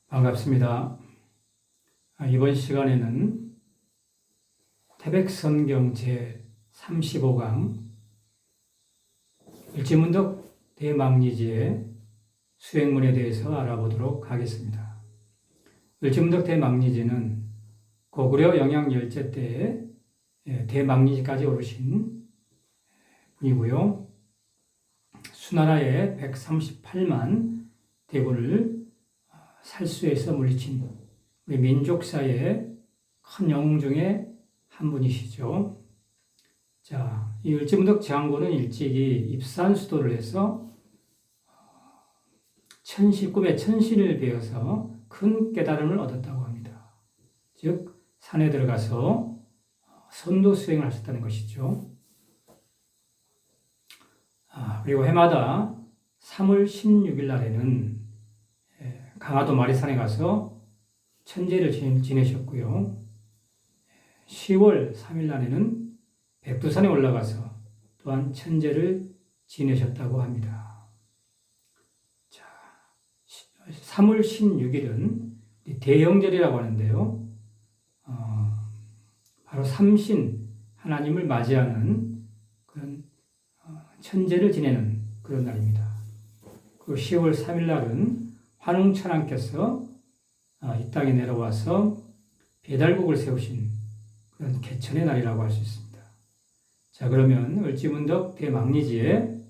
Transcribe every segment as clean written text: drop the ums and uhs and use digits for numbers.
반갑습니다. 이번 시간에는 태백성경 제35강 일지문덕 대망리지의 수행문에 대해서 알아보도록 하겠습니다. 일지문덕 대망리지는 고구려 영양열제 때 대망리지까지 오르신 분이고요. 수나라의 138만 대군을 살수에서 물리친 우리 민족사의 큰 영웅 중에 한 분이시죠. 자, 이 일지문덕 장군은 일찍이 입산수도를 해서 꿈의 천신을 배워서 큰 깨달음을 얻었다고 합니다. 즉, 산에 들어가서 선도 수행을 하셨다는 것이죠. 그리고 해마다 3월 16일 날에는 강화도 마리산에 가서 천제를 지내셨고요. 10월 3일 날에는 백두산에 올라가서 또한 천제를 지내셨다고 합니다. 자, 3월 16일은 대영절이라고 하는데요. 바로 삼신 하나님을 맞이하는 그런 천제를 지내는 그런 날입니다. 그리고 10월 3일 날은 환웅천왕께서 이 땅에 내려와서 배달국을 세우신 그런 개천의 날이라고 할 수 있습니다. 자, 그러면 을지문덕 대망리지의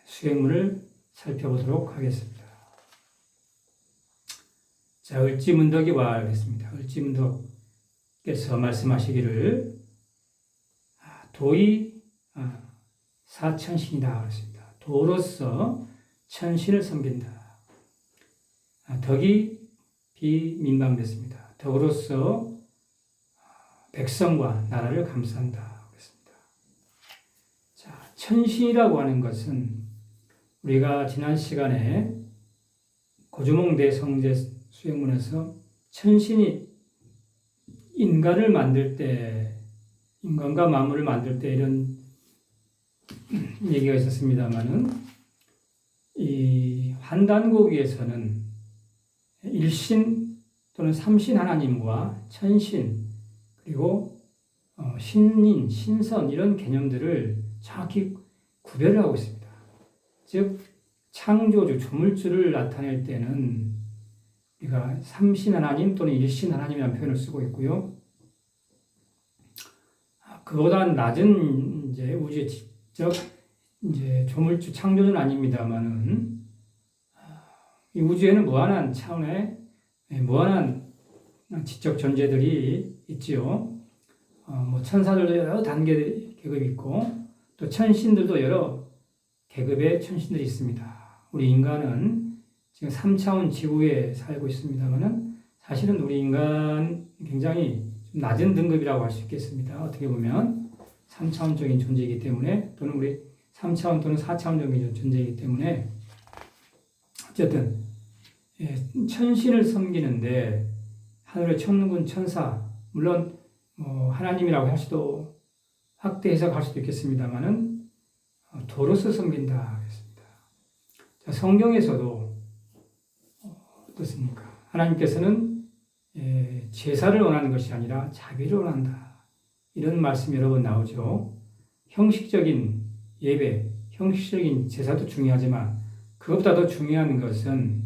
수행문을 살펴보도록 하겠습니다. 자, 을지문덕이 와야겠습니다. 을지문덕께서 말씀하시기를 도의 사천신이다 그랬습니다. 도로서 천신을 섬긴다. 덕이 비민방됐습니다. 덕으로서 백성과 나라를 감싼다 그랬습니다. 자, 천신이라고 하는 것은 우리가 지난 시간에 고주몽대 성제 수행문에서 천신이 인간을 만들 때, 인간과 만물을 만들 때 이런 얘기가 있었습니다만은 이 환단고기에서는 일신 또는 삼신 하나님과 천신 그리고 신인, 신선 이런 개념들을 정확히 구별을 하고 있습니다. 즉 창조주, 조물주를 나타낼 때는 우리가 삼신 하나님 또는 일신 하나님이라는 표현을 쓰고 있고요. 그보다 낮은 이제 우주의 직접 이제 조물주 창조주는 아닙니다만은 이 우주에는 무한한 차원의 무한한 지적 존재들이 있지요. 뭐 천사들도 여러 단계 계급이 있고 또 천신들도 여러 계급의 천신들이 있습니다. 우리 인간은 지금 3차원 지구에 살고 있습니다만은 사실은 우리 인간 굉장히 좀 낮은 등급이라고 할 수 있겠습니다. 어떻게 보면 3차원적인 존재이기 때문에 또는 우리 3차원 또는 4차원적인 존재이기 때문에 어쨌든 천신을 섬기는데 하늘의 천군 천사 물론 하나님이라고 할 수도 확대 해석할 수도 있겠습니다만은 도로서 섬긴다 그랬습니다. 자, 성경에서도 어떻습니까? 하나님께서는 제사를 원하는 것이 아니라 자비를 원한다. 이런 말씀이 여러 번 나오죠. 형식적인 예배, 형식적인 제사도 중요하지만 그것보다 더 중요한 것은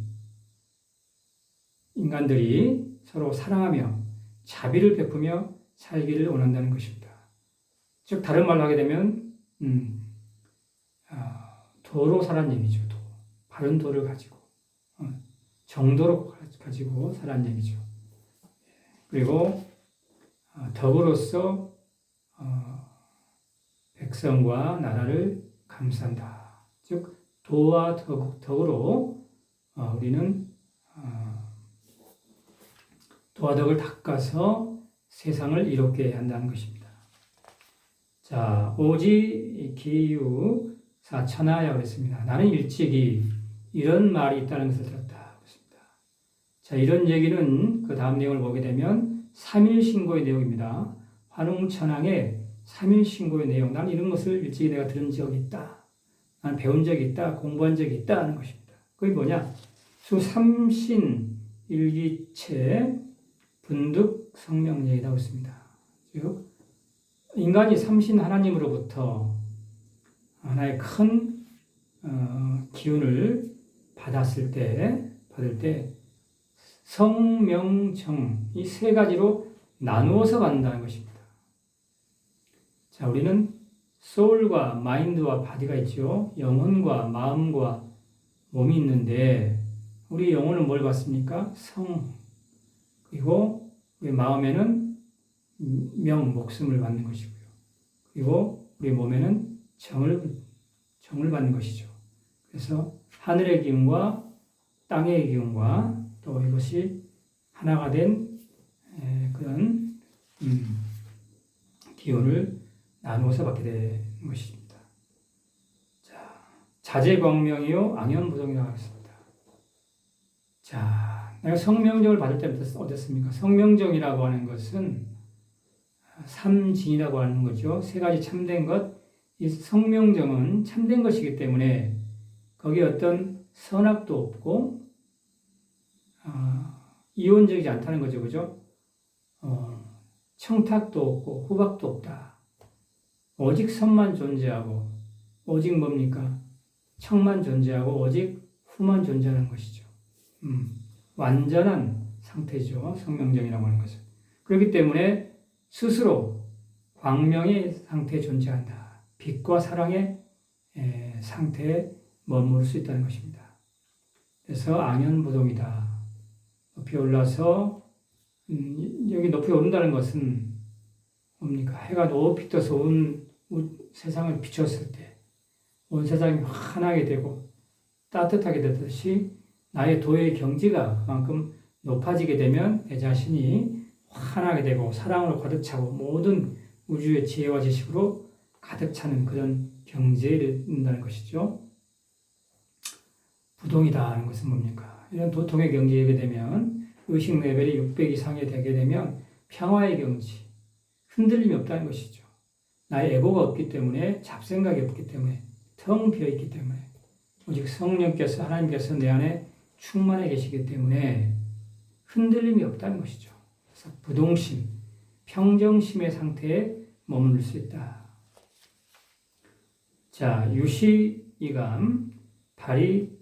인간들이 서로 사랑하며 자비를 베푸며 살기를 원한다는 것입니다. 즉 다른 말로 하게 되면 도로 살라는 얘기죠. 도. 바른 도를 가지고 정도로 가지고 살라는 얘기죠. 그리고 덕으로서 백성과 나라를 감싼다. 즉 도와 덕으로 우리는 도와 덕을 닦아서 세상을 이롭게 한다는 것입니다. 자, 오지 기유 사천하야 그랬습니다. 나는 일찍이 이런 말이 있다는 것을 들었다 그랬습니다. 자, 이런 얘기는 그 다음 내용을 보게 되면 3일 신고의 내용입니다. 환웅천왕의 3일 신고의 내용. 나는 이런 것을 일찍이 내가 들은 적이 있다. 나는 배운 적이 있다. 공부한 적이 있다 하는 것입니다. 그게 뭐냐? 수 삼신 일기체 분득 성명령이라고 있습니다. 즉 인간이 삼신 하나님으로부터 하나의 큰 기운을 받을 때 성명정 이 세 가지로 나누어서 받는다는 것입니다. 자, 우리는 소울과 마인드와 바디가 있죠. 영혼과 마음과 몸이 있는데 우리 영혼은 뭘 받습니까? 성. 그리고 우리 마음에는 목숨을 받는 것이고요. 그리고 우리 몸에는 정을 받는 것이죠. 그래서 하늘의 기운과 땅의 기운과 또 이것이 하나가 된 그런 기운을 나누어서 받게 되는 것입니다. 자, 자재광명이요 ang연부동이라고 하겠습니다. 자, 내가 성명정을 받을 때부터 어땠습니까? 성명정이라고 하는 것은 삼진이라고 하는 거죠. 세 가지 참된 것. 이 성명정은 참된 것이기 때문에 거기에 어떤 선악도 없고 이혼적이지 않다는 거죠. 그죠? 청탁도 없고 후박도 없다. 오직 선만 존재하고 오직 뭡니까? 청만 존재하고 오직 후만 존재하는 것이죠. 완전한 상태죠. 성명정이라고 하는 것은. 그렇기 때문에 스스로 광명의 상태에 존재한다. 빛과 사랑의 상태에 머무를 수 있다는 것입니다. 그래서 ang연부동이다. 높이 올라서 여기 높이 오른다는 것은 뭡니까? 해가 높이 떠서 온 세상을 비췄을 때 온 세상이 환하게 되고 따뜻하게 되듯이 나의 도의 경지가 그만큼 높아지게 되면 내 자신이 환하게 되고 사랑으로 가득 차고 모든 우주의 지혜와 지식으로 가득 차는 그런 경지에 이른다는 것이죠. 부동이다 하는 것은 뭡니까? 이런 도통의 경지에 이르게 되면 의식 레벨이 600 이상이 되게 되면 평화의 경지, 흔들림이 없다는 것이죠. 나의 에고가 없기 때문에 잡생각이 없기 때문에 텅 비어있기 때문에 오직 성령께서 하나님께서 내 안에 충만해 계시기 때문에 흔들림이 없다는 것이죠. 그래서 부동심, 평정심의 상태에 머무를 수 있다. 자, 유시이감, 발이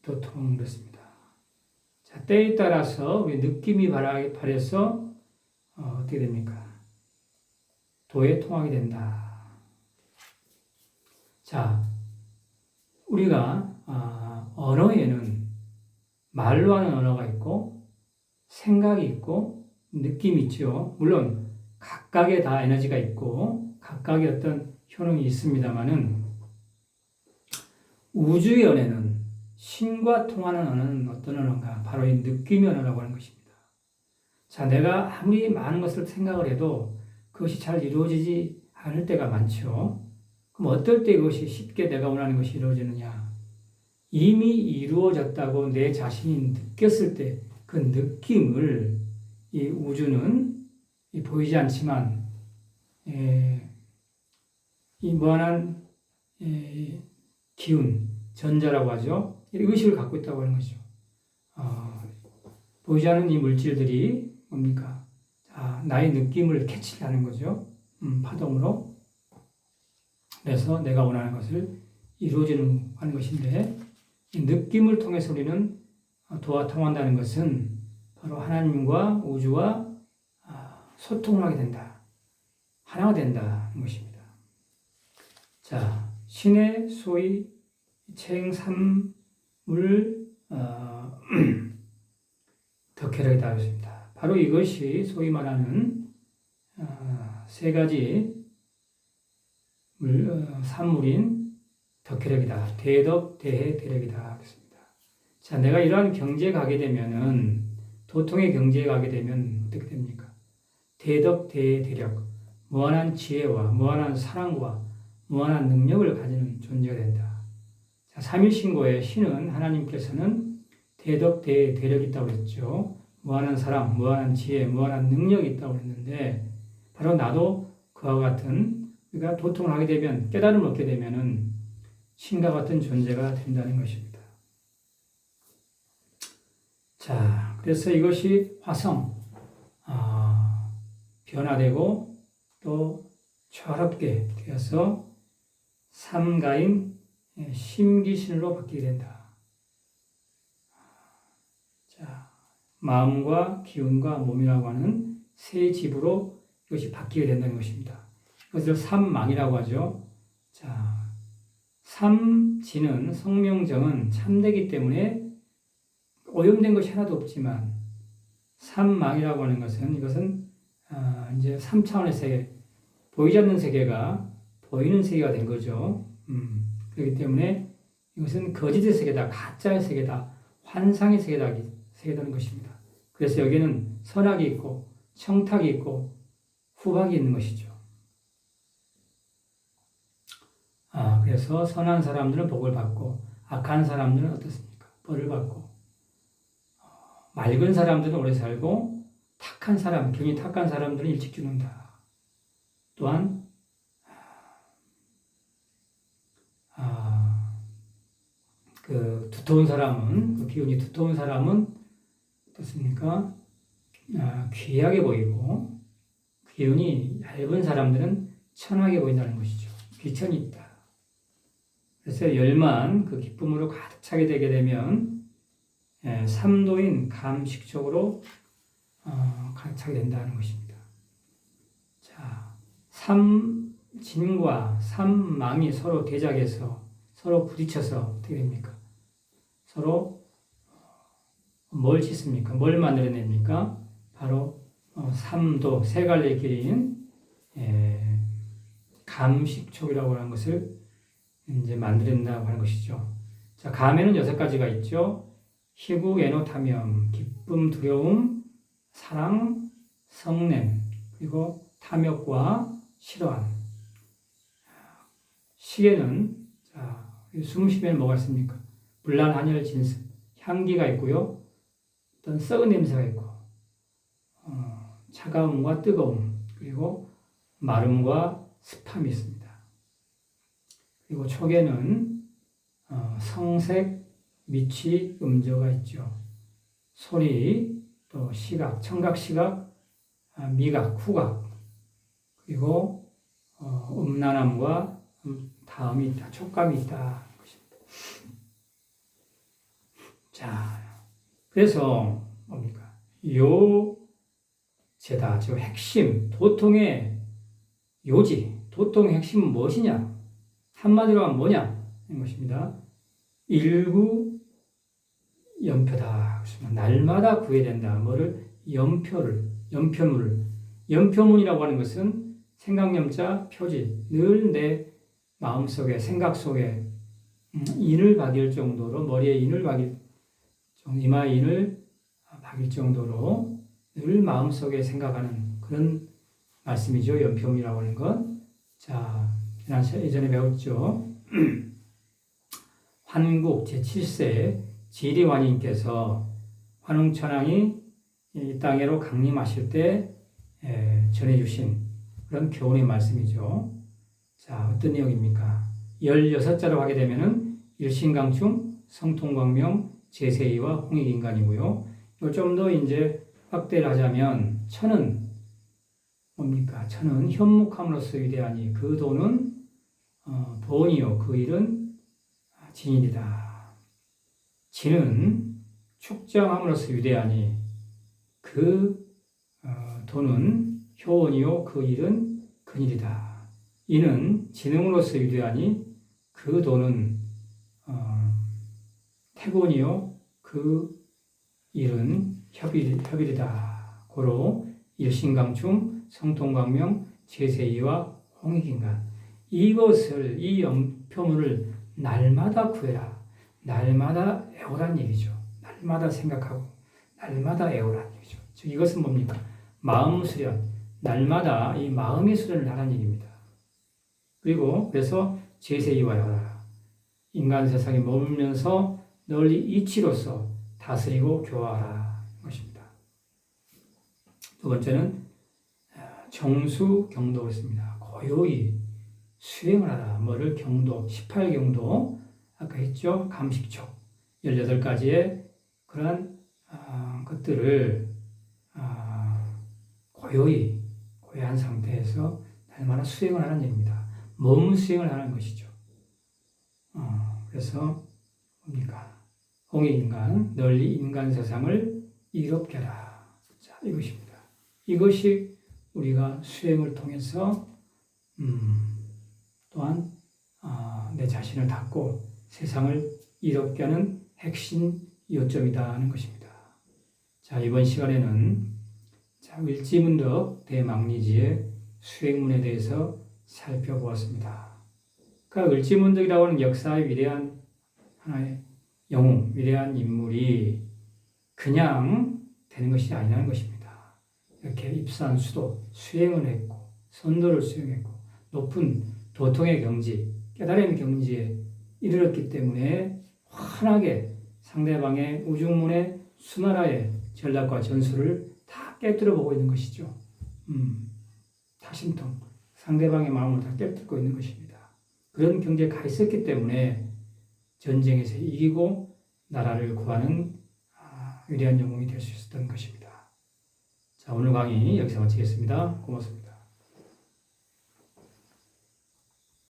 도통 그렇습니다. 자, 때에 따라서 우리 느낌이 발해서 어떻게 됩니까? 도에 통하게 된다. 자, 우리가 언어에는 말로 하는 언어가 있고 생각이 있고 느낌이 있죠. 물론 각각의 다 에너지가 있고 각각의 어떤 효능이 있습니다만은 우주의 언어는 신과 통하는 언어는 어떤 언어인가? 바로 이 느낌의 언어라고 하는 것입니다. 자, 내가 아무리 많은 것을 생각을 해도 그것이 잘 이루어지지 않을 때가 많죠. 그럼 어떨 때 그것이 쉽게 내가 원하는 것이 이루어지느냐? 이미 이루어졌다고 내 자신이 느꼈을 때 그 느낌을 이 우주는 보이지 않지만 이 무한한 기운, 전자라고 하죠. 의식을 갖고 있다고 하는 것이죠. 보이지 않는 이 물질들이 뭡니까? 자, 나의 느낌을 캐치를 하는 거죠. 파동으로. 그래서 내가 원하는 것을 이루어지는 하는 것인데 이 느낌을 통해서 우리는 도와 통한다는 것은 바로 하나님과 우주와 소통을 하게 된다. 하나가 된다는 것입니다. 자, 신의 소위 체행삼물 덕혜력이다 하겠습니다. 바로 이것이 소위 말하는 세 가지 산물인 덕혜력이다. 대덕, 대해, 대력이다 하겠습니다. 자, 내가 이러한 경지에 가게 되면은 도통의 경지에 가게 되면 어떻게 됩니까? 대덕, 대해, 대력, 무한한 지혜와 무한한 사랑과 무한한 능력을 가지는 존재가 된다. 자, 삼일신고의 신은 하나님께서는 대덕, 대해, 대력이 있다고 했죠. 무한한 사랑, 무한한 지혜, 무한한 능력이 있다고 했는데 바로 나도 그와 같은 우리가 도통을 하게 되면 깨달음을 얻게 되면은 신과 같은 존재가 된다는 것입니다. 자, 그래서 이것이 화성, 변화되고 또 초록게 되어서 삼가인 심기신으로 바뀌게 된다. 자, 마음과 기운과 몸이라고 하는 세 집으로 이것이 바뀌게 된다는 것입니다. 이것을 삼망이라고 하죠. 자, 삼지는 성명정은 참되기 때문에 오염된 것이 하나도 없지만 삼망이라고 하는 것은 이것은 이제 3차원의 세계, 보이지 않는 세계가 보이는 세계가 된 거죠. 그렇기 때문에 이것은 거짓의 세계다, 가짜의 세계다, 환상의 세계다는 것입니다. 그래서 여기에는 선악이 있고 청탁이 있고 후박이 있는 것이죠. 그래서 선한 사람들은 복을 받고 악한 사람들은 어떻습니까? 벌을 받고 맑은 사람들은 오래 살고 탁한 사람, 경이 탁한 사람들은 일찍 죽는다. 또한 그 두터운 사람은, 그 기운이 두터운 사람은 어떻습니까? 귀하게 보이고 기운이 얇은 사람들은 천하게 보인다는 것이죠. 귀천이 있다. 그래서 열만, 그 기쁨으로 가득 차게 되게 되면 삼도인 감식적으로 가득 차게 된다는 것입니다. 자, 삼진과 삼망이 서로 대작해서 서로 부딪혀서 어떻게 됩니까? 서로 뭘 짓습니까? 뭘 만들어냅니까? 바로 삼도, 세 갈래 길인 감식촉이라고 하는 것을 이제 만들어낸다고 하는 것이죠. 자, 감에는 6가지가 있죠. 희구, 애노, 탐욕, 기쁨, 두려움, 사랑, 성냄, 그리고 탐욕과 싫어함. 식에는 숨 쉬면 뭐가 있습니까? 불란, 한열, 진습, 향기가 있고요. 어떤 썩은 냄새가 있고, 차가움과 뜨거움, 그리고 마름과 습함이 있습니다. 그리고 촉에는 성색, 미치, 음저가 있죠. 소리, 또 시각, 청각, 시각, 미각, 후각, 그리고 음란함과 다음이 있다, 촉감이 있다. 자, 그래서 뭡니까? 요제다, 즉 핵심, 도통의 요지, 도통의 핵심은 무엇이냐? 한마디로 하면 뭐냐? 이런 것입니다. 일구 연표다. 날마다 구해야 된다. 뭐를? 연표문을. 연표문이라고 하는 것은 생각염자, 표지. 늘 내 마음속에, 생각 속에 인을 박일 정도로, 머리에 인을 박일, 이마에 인을 박일 정도로 늘 마음속에 생각하는 그런 말씀이죠. 연표문이라고 하는 것. 자, 예전에 배웠죠. 환국 제7세 지리환인께서 환웅천왕이 이 땅에로 강림하실 때 전해주신 그런 교훈의 말씀이죠. 자, 어떤 내용입니까? 16자로 하게 되면은 일신강충, 성통광명, 제세이와 홍익인간이고요. 좀 더 이제 확대를 하자면 천은 뭡니까? 천은 현묵함으로써 위대하니 그 도는 본이요 그 일은 진일이다. 진은 축정함으로써 위대하니 그 도는 효원이요 그 일은 근일이다. 이는 지능으로서 위대하니 그 도는 태곤이요 그 일은 협일이다. 고로 일신강충, 성통광명, 제세이와 홍익인간. 이것을, 이 연표문을 날마다 구해라. 날마다 애호란 얘기죠. 날마다 생각하고, 날마다 애호란 얘기죠. 즉, 이것은 뭡니까? 마음 수련. 날마다 이 마음의 수련을 하라는 얘기입니다. 그리고, 그래서 제세이와 하라. 인간 세상에 머물면서 널리 이치로서 다스리고 교화하라. 것입니다. 두 번째는 정수경도가 있습니다. 고요히 수행을 하라. 뭐를? 경도, 18경도, 아까 했죠? 감식촉, 18가지의 그러한 것들을 고요한 상태에서 날마다 수행을 하는 일입니다. 몸 수행을 하는 것이죠. 그래서 뭡니까? 홍익인간, 널리 인간 세상을 이롭게 하라. 자, 이것입니다. 이것이 우리가 수행을 통해서 또한 내 자신을 닦고 세상을 이롭게 하는 핵심 요점이다 하는 것입니다. 자, 이번 시간에는 을지문덕 대망리지의 수행문에 대해서 살펴보았습니다. 그러니까 을지문덕이라고 하는 역사의 위대한 하나의 영웅, 위대한 인물이 그냥 되는 것이 아니라는 것입니다. 이렇게 입산 수도, 수행을 했고, 선도를 수행했고, 높은 도통의 경지, 깨달음의 경지에 이르렀기 때문에 환하게 상대방의 우중문의 수나라의 전략과 전술을 다 깨뜨려 보고 있는 것이죠. 타심통, 상대방의 마음을 다 깨뜨리고 있는 것입니다. 그런 경지에 가 있었기 때문에 전쟁에서 이기고 나라를 구하는 위대한 영웅이 될 수 있었던 것입니다. 자, 오늘 강의 여기서 마치겠습니다. 고맙습니다.